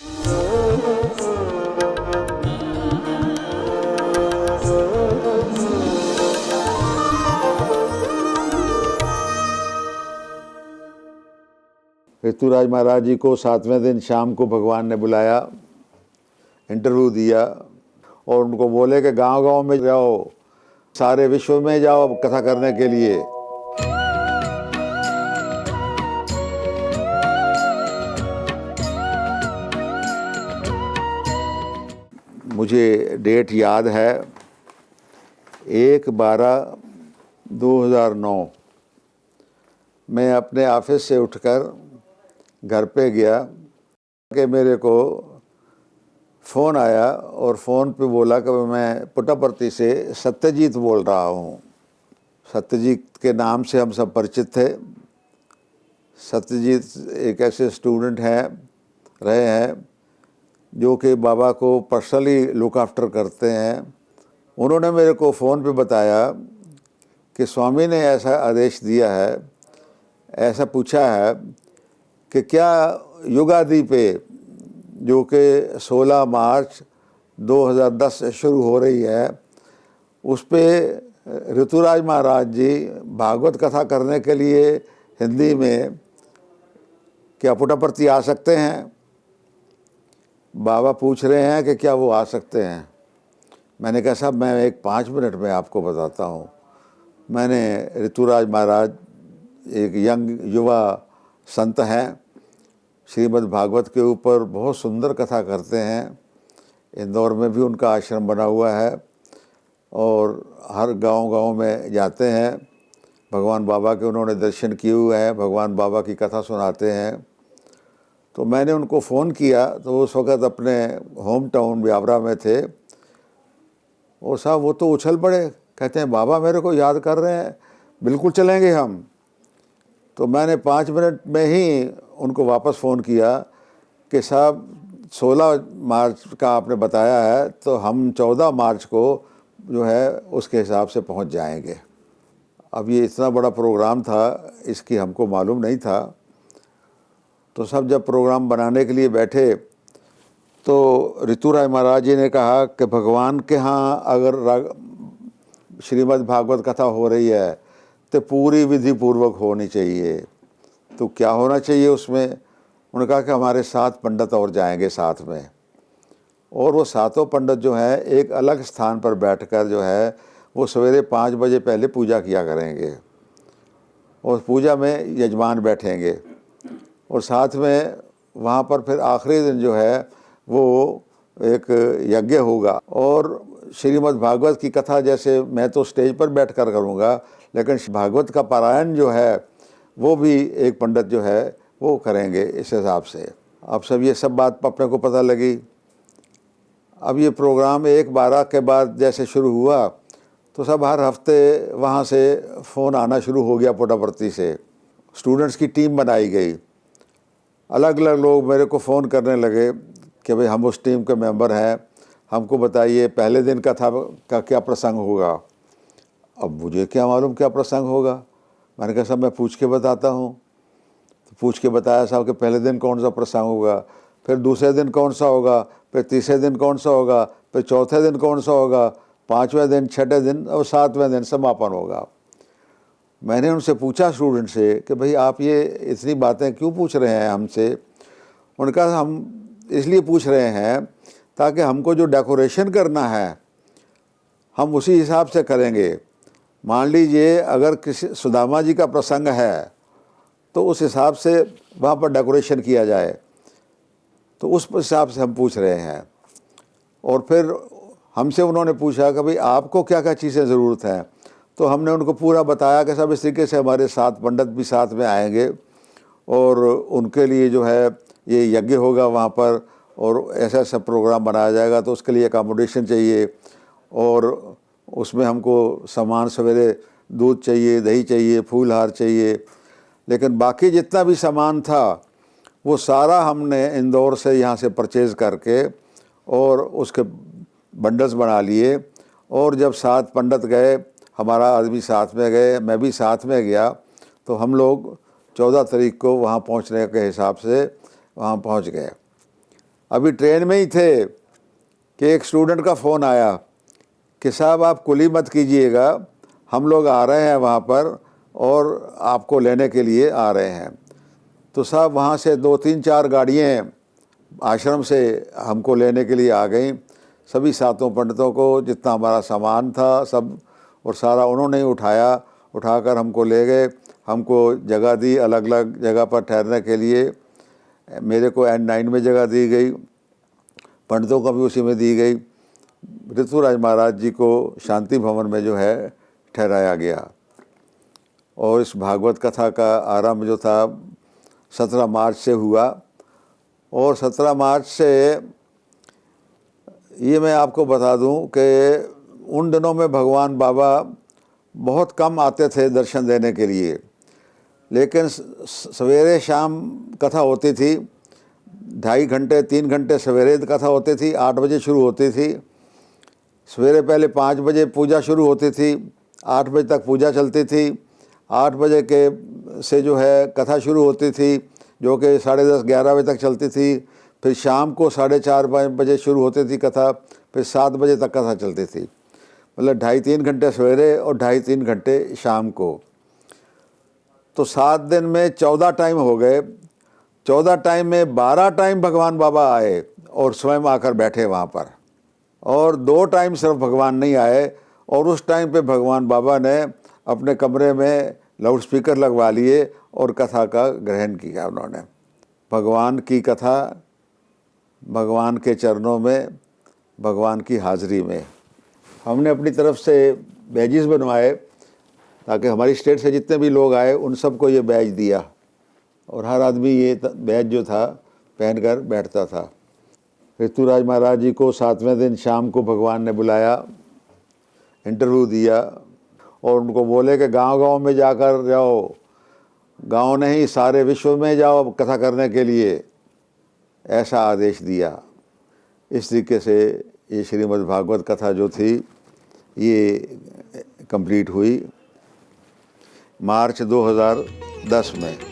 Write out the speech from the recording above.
ऋतुराज महाराज जी को 7वें दिन शाम को भगवान ने बुलाया, इंटरव्यू दिया और उनको बोले कि गांव-गांव में जाओ, सारे विश्व में जाओ कथा करने के लिए। मुझे डेट याद है 1/12/2009। मैं अपने ऑफिस से उठकर घर पे गया कि मेरे को फ़ोन आया और फ़ोन पे बोला कि मैं पुट्टपर्ती से सत्यजीत बोल रहा हूँ। सत्यजीत के नाम से हम सब परिचित थे। सत्यजीत एक ऐसे स्टूडेंट रहे हैं जो कि बाबा को पर्सनली लुक आफ्टर करते हैं। उन्होंने मेरे को फ़ोन पे बताया कि स्वामी ने ऐसा आदेश दिया है, ऐसा पूछा है कि क्या युगादि पे जो कि 16 मार्च 2010 से शुरू हो रही है, उस पे ऋतुराज महाराज जी भागवत कथा करने के लिए हिंदी में क्या पुट्टपर्ती आ सकते हैं? बाबा पूछ रहे हैं कि क्या वो आ सकते हैं। मैंने कहा साहब मैं एक 5 मिनट में आपको बताता हूँ। मैंने ऋतुराज महाराज एक यंग युवा संत हैं, श्रीमद् भागवत के ऊपर बहुत सुंदर कथा करते हैं। इंदौर में भी उनका आश्रम बना हुआ है और हर गांव-गांव में जाते हैं। भगवान बाबा के उन्होंने दर्शन किए हुए हैं, भगवान बाबा की कथा सुनाते हैं। तो मैंने उनको फ़ोन किया तो उस वक़्त अपने होम टाउन ब्यावरा में थे और साहब वो तो उछल पड़े, कहते हैं बाबा मेरे को याद कर रहे हैं, बिल्कुल चलेंगे हम। तो मैंने 5 मिनट में ही उनको वापस फ़ोन किया कि साहब 16 मार्च का आपने बताया है तो हम 14 मार्च को जो है उसके हिसाब से पहुंच जाएंगे। अब ये इतना बड़ा प्रोग्राम था, इसकी हमको मालूम नहीं था। तो सब जब प्रोग्राम बनाने के लिए बैठे तो ऋतुराज महाराज जी ने कहा कि भगवान के यहाँ अगर श्रीमद् भागवत कथा हो रही है तो पूरी विधि पूर्वक होनी चाहिए। तो क्या होना चाहिए उसमें? उन्होंने कहा कि हमारे 7 पंडित और जाएंगे साथ में, और वो 7 पंडित जो हैं एक अलग स्थान पर बैठकर जो है वो सवेरे 5 बजे पहले पूजा किया करेंगे और पूजा में यजमान बैठेंगे और साथ में वहाँ पर फिर आखिरी दिन जो है वो एक यज्ञ होगा। और श्रीमद् भागवत की कथा जैसे मैं तो स्टेज पर बैठकर करूँगा, लेकिन भागवत का पारायण जो है वो भी एक पंडित जो है वो करेंगे इस हिसाब से। अब सब ये सब बात अपने को पता लगी। अब ये प्रोग्राम 1/12 के बाद जैसे शुरू हुआ तो सब हर हफ्ते वहाँ से फ़ोन आना शुरू हो गया पुट्टपर्ती से। स्टूडेंट्स की टीम बनाई गई, अलग अलग लोग मेरे को फ़ोन करने लगे कि भाई हम उस टीम के मेंबर हैं, हमको बताइए पहले दिन कथा का क्या प्रसंग होगा। अब मुझे क्या मालूम क्या प्रसंग होगा। मैंने कहा साहब मैं पूछ के बताता हूँ। तो पूछ के बताया साहब कि पहले दिन कौन सा प्रसंग होगा, फिर दूसरे दिन कौन सा होगा, फिर तीसरे दिन कौन सा होगा, फिर चौथे दिन कौन सा होगा, 5वें दिन, 6ठे दिन और 7वें दिन समापन होगा। मैंने उनसे पूछा स्टूडेंट से कि भाई आप ये इतनी बातें क्यों पूछ रहे हैं हमसे? उन्होंने कहा हम इसलिए पूछ रहे हैं ताकि हमको जो डेकोरेशन करना है हम उसी हिसाब से करेंगे। मान लीजिए अगर किसी सुदामा जी का प्रसंग है तो उस हिसाब से वहाँ पर डेकोरेशन किया जाए, तो उस हिसाब से हम पूछ रहे हैं। और फिर हमसे उन्होंने पूछा कि भाई आपको क्या क्या चीज़ें ज़रूरत हैं, तो हमने उनको पूरा बताया कि सब इस तरीके से हमारे 7 पंडित भी साथ में आएंगे और उनके लिए जो है ये यज्ञ होगा वहाँ पर और ऐसा ऐसा प्रोग्राम बनाया जाएगा, तो उसके लिए अकोमोडेशन चाहिए और उसमें हमको सामान सवेरे दूध चाहिए, दही चाहिए, फूल हार चाहिए। लेकिन बाकी जितना भी सामान था वो सारा हमने इंदौर से यहाँ से परचेज़ करके और उसके बंडल्स बना लिए। और जब 7 पंडित गए, हमारा आदमी साथ में गए, मैं भी साथ में गया, तो हम लोग 14 तारीख को वहाँ पहुँचने के हिसाब से वहाँ पहुँच गए। अभी ट्रेन में ही थे कि एक स्टूडेंट का फ़ोन आया कि साहब आप कुली मत कीजिएगा, हम लोग आ रहे हैं वहाँ पर और आपको लेने के लिए आ रहे हैं। तो साहब वहाँ से 2-3-4 गाड़ियाँ आश्रम से हमको लेने के लिए आ गई। सभी सातों पंडितों को जितना हमारा सामान था सब और सारा उन्होंने ही उठाकर हमको ले गए। हमको जगह दी, अलग अलग जगह पर ठहरने के लिए। मेरे को N9 में जगह दी गई, पंडितों को भी उसी में दी गई। ऋतुराज महाराज जी को शांति भवन में जो है ठहराया गया। और इस भागवत कथा का आरंभ जो था 17 मार्च से हुआ। और 17 मार्च से ये मैं आपको बता दूं कि उन दिनों में भगवान बाबा बहुत कम आते थे दर्शन देने के लिए, लेकिन सवेरे शाम कथा होती थी, 2.5 घंटे 3 घंटे सवेरे कथा होती थी, 8 बजे शुरू होती थी। सवेरे पहले 5 बजे पूजा शुरू होती थी, 8 बजे तक पूजा चलती थी। 8 बजे के से जो है कथा शुरू होती थी, जो कि 10:30-11 बजे तक चलती थी। फिर शाम को 4:30 बजे शुरू होती थी कथा, फिर 7 बजे तक कथा चलती थी। मतलब 2.5-3 घंटे सवेरे और 2.5-3 घंटे शाम को। तो 7 दिन में 14 टाइम हो गए। 14 टाइम में 12 टाइम भगवान बाबा आए और स्वयं आकर बैठे वहाँ पर, और 2 टाइम सिर्फ भगवान नहीं आए। और उस टाइम पे भगवान बाबा ने अपने कमरे में लाउड स्पीकर लगवा लिए और कथा का ग्रहण किया उन्होंने। भगवान की कथा भगवान के चरणों में, भगवान की हाज़िरी में। हमने अपनी तरफ से बैजेस बनवाए ताकि हमारी स्टेट से जितने भी लोग आए उन सबको ये बैज दिया, और हर आदमी ये बैज जो था पहनकर बैठता था। ऋतुराज महाराज जी को 7वें दिन शाम को भगवान ने बुलाया, इंटरव्यू दिया और उनको बोले कि गांव-गांव में जाकर जाओ, गांव नहीं सारे विश्व में जाओ कथा करने के लिए, ऐसा आदेश दिया। इस तरीके से ये श्रीमद् भागवत कथा जो थी ये कंप्लीट हुई मार्च 2010 में।